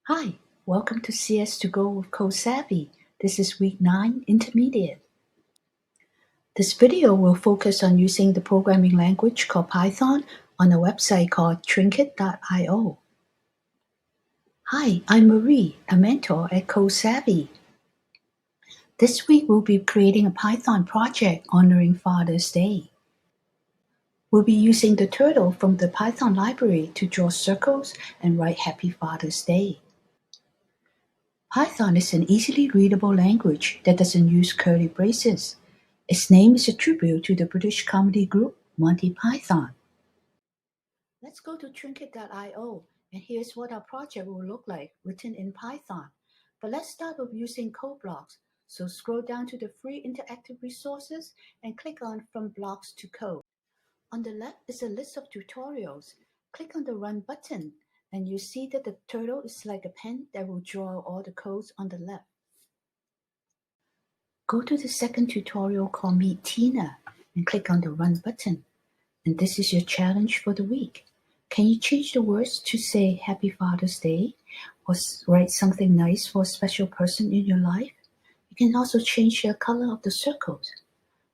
Hi, welcome to CS2Go with CodeSavvy. This is week 9, Intermediate. This video will focus on using the programming language called Python on a website called Trinket.io. Hi, I'm Marie, a mentor at CodeSavvy. This week we'll be creating a Python project honoring Father's Day. We'll be using the turtle from the Python library to draw circles and write Happy Father's Day. Python is an easily readable language that doesn't use curly braces. Its name is a tribute to the British comedy group Monty Python. Let's go to Trinket.io, and here's what our project will look like written in Python. But let's start with using code blocks. So scroll down to the free interactive resources and click on From Blocks to Code. On the left is a list of tutorials. Click on the Run button, and you see that the turtle is like a pen that will draw all the codes on the left. Go to the second tutorial called Meet Tina and click on the Run button. And this is your challenge for the week. Can you change the words to say Happy Father's Day or write something nice for a special person in your life? You can also change the color of the circles.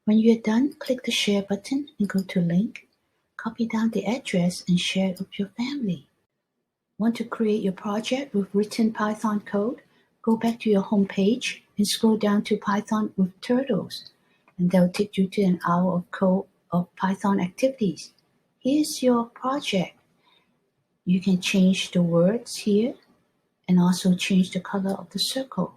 When you're done, click the Share button and go to Link. Copy down the address and share it with your family. Want to create your project with written Python code? Go back to your home page and scroll down to Python with turtles, and they'll take you to an hour of code of Python activities. Here's your project. You can change the words here and also change the color of the circle.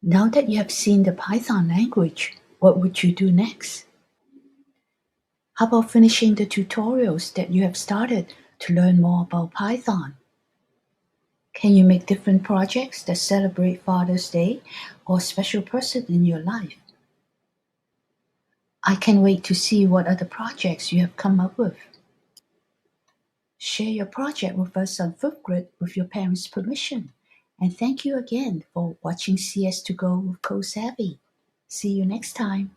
Now that you have seen the Python language, what would you do next? How about finishing the tutorials that you have started to learn more about Python? Can you make different projects that celebrate Father's Day or a special person in your life? I can't wait to see what other projects you have come up with. Share your project with us on Flipgrid with your parents' permission. And thank you again for watching CS2Go with CodeSavvy. See you next time.